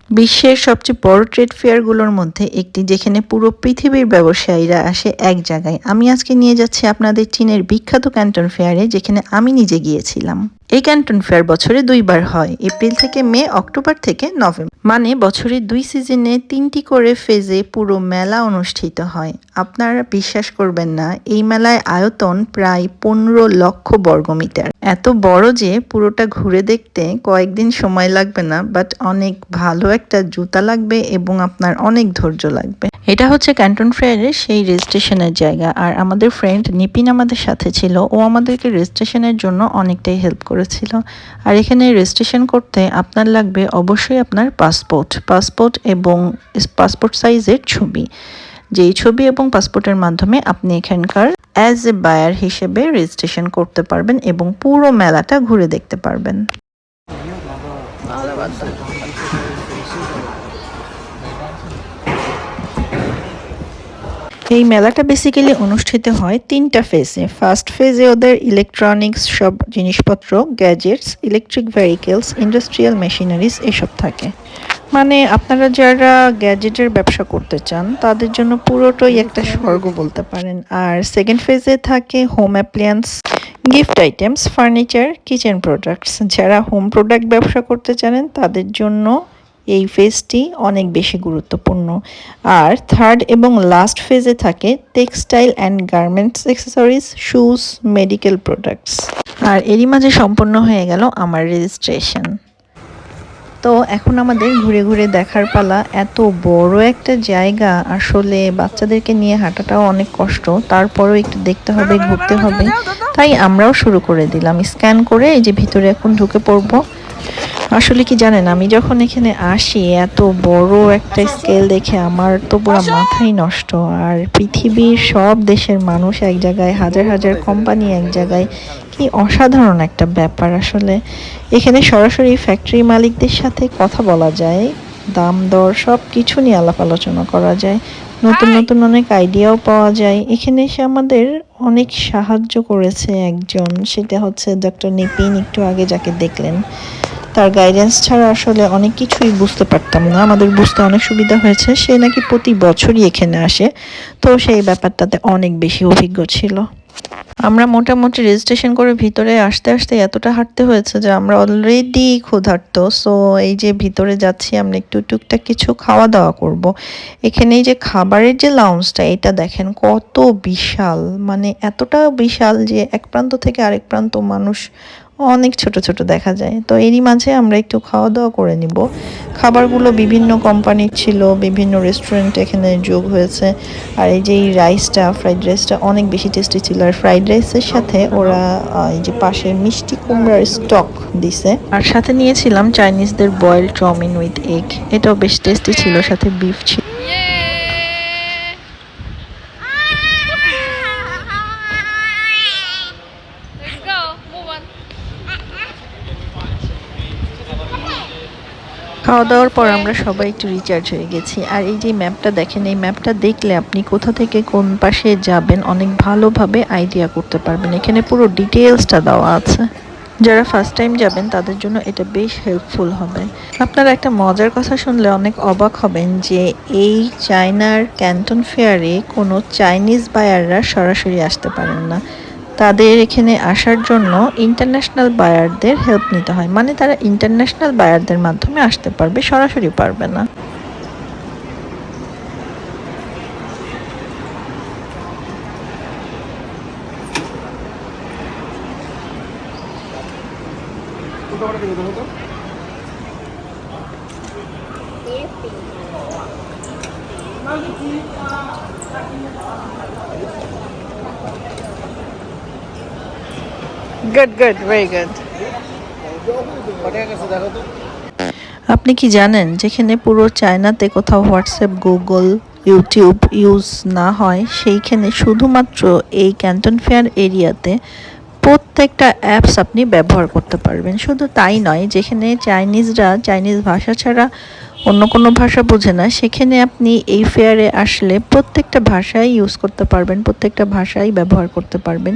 বিশ্বের সবচেয়ে বড় ট্রেড ফেয়ারগুলোর মধ্যে একটি, যেখানে পুরো পৃথিবীর ব্যবসায়ীরা আসে এক জায়গায়। আমি আজকে নিয়ে যাচ্ছি আপনাদের চীনের বিখ্যাত ক্যান্টন ফেয়ারে, যেখানে আমি নিজে গিয়েছিলাম। এই ক্যান্টন ফেয়ার বছরে 2বার হয়, এপ্রিল থেকে মে, অক্টোবর থেকে নভেম্বর। মানে বছরের 2 সিজনে 3টি করে ফেজে পুরো মেলা অনুষ্ঠিত হয়। আপনারা বিশ্বাস করবেন না, এই মেলায় আয়তন প্রায় 15 লক্ষ বর্গমিটার। এত বড় যে পুরোটা ঘুরে দেখতে কয়েকদিন সময় লাগবে না, বাট অনেক ভালো একটা জুতা লাগবে এবং আপনার অনেক ধৈর্য লাগবে। এটা হচ্ছে ক্যান্টন ফেয়ারের সেই রেজিস্ট্রেশনের জায়গা, আর আমাদের ফ্রেন্ড নিপিন আমাদের সাথে ছিল। ও আমাদেরকে রেজিস্ট্রেশনের জন্য অনেকটাই হেল্প করেছিল। আর এখানে রেজিস্ট্রেশন করতে আপনার লাগবে অবশ্যই আপনার পাসপোর্ট এবং পাসপোর্ট সাইজের ছবি। যেই ছবি এবং পাসপোর্টের মাধ্যমে আপনি এখানকার অ্যাজ এ বায়ার হিসেবে রেজিস্ট্রেশন করতে পারবেন এবং পুরো মেলাটা ঘুরে দেখতে পারবেন। এই মেলাটা বেসিক্যালি অনুষ্ঠিত হয় 3টা ফেজে। ফার্স্ট ফেজে ওদের ইলেকট্রনিক্স সব জিনিসপত্র, gadgets, electric vehicles, industrial machineries এসব থাকে। মানে আপনারা যারা গ্যাজেটের ব্যবসা করতে চান তাদের জন্য পুরোটাই একটা স্বর্গ বলতে পারেন। আর সেকেন্ড ফেজে থাকে home appliance, gift items, furniture, kitchen products. যারা হোম প্রোডাক্ট ব্যবসা করতে জানেন তাদের জন্য এই ফেজটি অনেক বেশি গুরুত্বপূর্ণ। আর থার্ড এবং লাস্ট ফেজে থাকে textile and garments, accessories, shoes, medical products. আর এরই মাঝে সম্পন্ন হয়ে গেল আমার রেজিস্ট্রেশন। তো এখন আমাদের ঘুরে ঘুরে দেখার পালা। এত বড় একটা জায়গা, আসলে বাচ্চাদেরকে নিয়ে হাঁটাটাও অনেক কষ্ট, তারপরেও একটু দেখতে হবে, ঘুরতে হবে। তাই আমরাও শুরু করে দিলাম স্ক্যান করে। এই যে ভিতরে এখন ঢুকে পড়বো। আসলে কি জানেন, আমি যখন এখানে আসি এত বড় একটা স্কেল দেখে আমার তো পুরো মাথাই নষ্ট। আর পৃথিবীর সব দেশের মানুষ এক জায়গায়, হাজার হাজার কোম্পানি এক জায়গায়, কি অসাধারণ একটা ব্যাপার। আসলে এখানে সরাসরি ফ্যাক্টরি মালিকদের সাথে কথা বলা যায়, দাম দর সব কিছু নিয়ে আলাপ আলোচনা করা যায়, নতুন নতুন অনেক আইডিয়াও পাওয়া যায়। এখানে এসে আমাদের অনেক সাহায্য করেছে একজন, সেটা হচ্ছে ডক্টর নিপিন, একটু আগে যাকে দেখলেন। তার গাইডেন্স ছাড়া আসলে অনেক কিছুই বুঝতে পারতাম না, আমাদের বুঝতে অনেক সুবিধা হয়েছে। সে নাকি প্রতি বছরই এখানে আসে, তো সেই ব্যাপারটাতে অনেক বেশি অভিজ্ঞ ছিল। আমরা মোটামুটি রেজিস্ট্রেশন করে ভিতরে আসতে আসতে এতটা হাঁটতে হয়েছে যে আমরা অলরেডি ক্ষুধার্ত। সো এই যে ভিতরে যাচ্ছি, আমরা একটু টুকটাক কিছু খাওয়া দাওয়া করব। এখানে এই যে খাবারের যে লাউঞ্জটা, এটা দেখেন কত বিশাল, মানে এতটা বিশাল যে এক প্রান্ত থেকে আরেক প্রান্ত মানুষ অনেক ছোট ছোট দেখা যায়। তো এরই মাঝে আমরা একটু খাওয়া দাওয়া করে নিব। খাবারগুলো বিভিন্ন কোম্পানির ছিল, বিভিন্ন রেস্টুরেন্ট এখানে যোগ হয়েছে। আর এই যে এই রাইসটা, ফ্রাইড রাইসটা অনেক বেশি টেস্টি ছিল। আর ফ্রাইড রাইসের সাথে ওরা এই যে পাশে মিষ্টি কুমড়ার স্টক দিছে। আর সাথে নিয়েছিলাম চাইনিজদের বয়েলড চাউমিন উইথ এগ, এটাও বেশ টেস্টি ছিল, সাথে বিফ ছিল। খাওয়া দাওয়ার পর আমরা সবাই একটু রিচার্জ হয়ে গেছি। আর এই যে ম্যাপটা দেখেন, এই ম্যাপটা দেখলে আপনি কোথা থেকে কোন পাশে যাবেন অনেক ভালোভাবে আইডিয়া করতে পারবেন। এখানে পুরো ডিটেলসটা দেওয়া আছে। যারা ফার্স্ট টাইম যাবেন তাদের জন্য এটা বেশ হেল্পফুল হবে। আপনারা একটা মজার কথা শুনলে অনেক অবাক হবেন যে এই চায়নার ক্যান্টন ফেয়ারে কোনো চাইনিজ বায়াররা সরাসরি আসতে পারেন না। তাদের এখানে আসার জন্য ইন্টারন্যাশনাল বায়ারদের হেল্প নিতে হয়, মানে তারা ইন্টারন্যাশনাল বায়ারদের মাধ্যমে আসতে পারবে, সরাসরি পারবে না। Good good, very good. আপনি কি জানেন যেখানে পুরো চায়নাতে কোথাও হোয়াটসঅ্যাপ, গুগল, ইউটিউব ইউজ না হয়, সেইখানে শুধুমাত্র এই ক্যান্টন ফেয়ার এরিয়াতে প্রত্যেকটা অ্যাপস আপনি ব্যবহার করতে পারবেন। শুধু তাই নয়, যেখানে চাইনিজরা চাইনিজ ভাষা ছাড়া অন্য কোনো ভাষা বোঝে না, সেখানে আপনি এই ফেয়ারে আসলে প্রত্যেকটা ভাষাই ইউজ করতে পারবেন, প্রত্যেকটা ভাষাই ব্যবহার করতে পারবেন।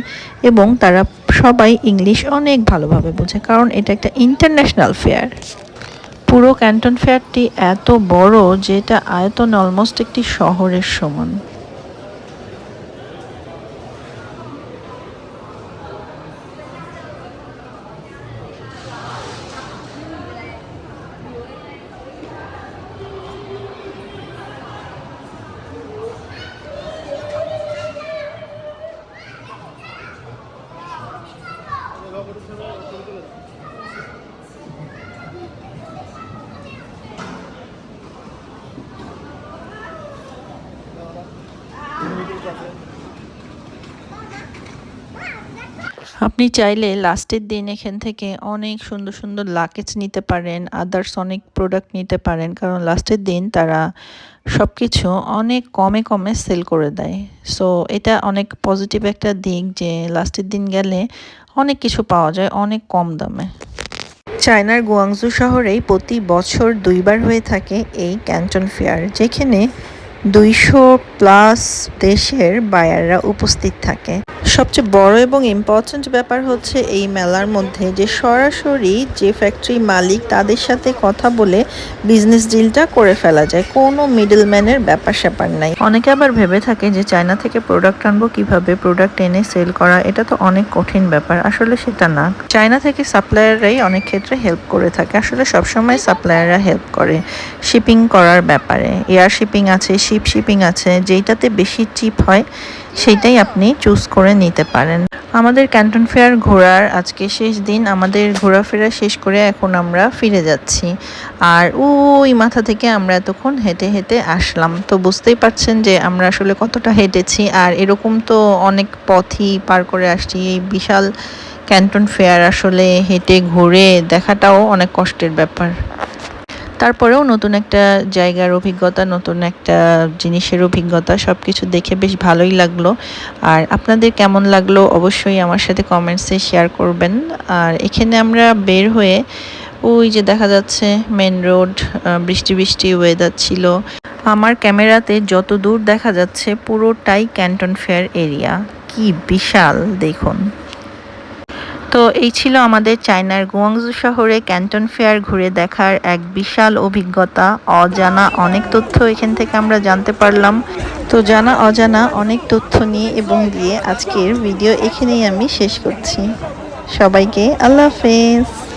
এবং তারা সবাই ইংলিশ অনেক ভালোভাবে বোঝে, কারণ এটা একটা ইন্টারন্যাশনাল ফেয়ার। পুরো ক্যান্টন ফেয়ারটি এত বড় যে এটা আয়তন অলমোস্ট একটি শহরের সমান। আপনি চাইলে লাস্টের দিন এখান থেকে অনেক সুন্দর সুন্দর লাকেজ নিতে পারেন, আদার্স অনেক প্রোডাক্ট নিতে পারেন, কারণ লাস্টের দিন তারা সব কিছু অনেক কমে কমে সেল করে দেয়। সো এটা অনেক পজিটিভ একটা দিক যে লাস্টের দিন গেলে অনেক কিছু পাওয়া যায় অনেক কম দামে। চায়নার গুয়াংজু শহরেই প্রতি বছর 2বার হয়ে থাকে এই ক্যান্টন ফেয়ার, যেখানে 200+ দেশের বায়াররা উপস্থিত থাকে। সবচেয়ে বড় এবং ইম্পর্ট্যান্ট ব্যাপার হচ্ছে এই মেলার মধ্যে যে সরাসরি যে ফ্যাক্টরি মালিক তাদের সাথে কথা বলে বিজনেস ডিলটা করে ফেলা যায়, কোনো মিডলম্যানের ব্যাপার স্যাপার নাই। অনেকে আবার ভেবে থাকে যে চায়না থেকে প্রোডাক্ট আনবো কিভাবে, প্রোডাক্ট এনে সেল করা এটা তো অনেক কঠিন ব্যাপার। আসলে সেটা না, চায়না থেকে সাপ্লায়াররাই অনেক ক্ষেত্রে হেল্প করে থাকে। আসলে সবসময় সাপ্লায়াররা হেল্প করে শিপিং করার ব্যাপারে। এয়ার শিপিং আছে, শিপ শিপিং আছে, যেইটাতে বেশি চিপ হয় সেইটাই আপনি চুজ করে নিতে পারেন। আমাদের ক্যান্টন ফেয়ার ঘোরার আজকে শেষ দিন, আমাদের ঘোরাফেরা শেষ করে এখন আমরা ফিরে যাচ্ছি। আর ওই মাথা থেকে আমরা এতক্ষণ হেঁটে হেঁটে আসলাম, তো বুঝতেই পারছেন যে আমরা আসলে কতটা হেঁটেছি। আর এরকম তো অনেক পথই পার করে আসছি। এই বিশাল ক্যান্টন ফেয়ার আসলে হেঁটে ঘুরে দেখাটাও অনেক কষ্টের ব্যাপার। তারপরেও নতুন একটা জায়গার অভিজ্ঞতা, নতুন একটা জিনিসের অভিজ্ঞতা, সব কিছু দেখে বেশ ভালোই লাগলো। আর আপনাদের কেমন লাগলো অবশ্যই আমার সাথে কমেন্টসে শেয়ার করবেন। আর এখানে আমরা বের হয়ে ওই যে দেখা যাচ্ছে মেন রোড, বৃষ্টি বৃষ্টি ওয়েদার ছিল। আমার ক্যামেরাতে যত দূর দেখা যাচ্ছে পুরোটাই ক্যান্টন ফেয়ার এরিয়া, কি বিশাল দেখুন। তো এই ছিল আমাদের চায়নার গুয়াংজু শহরে ক্যান্টন ফেয়ার ঘুরে দেখার এক বিশাল অভিজ্ঞতা। অজানা অনেক তথ্য এখান থেকে আমরা জানতে পারলাম। তো জানা অজানা অনেক তথ্য নিয়ে এবং দিয়ে আজকের ভিডিও এখানেই আমি শেষ করছি। সবাইকে আল্লাহ হাফেজ।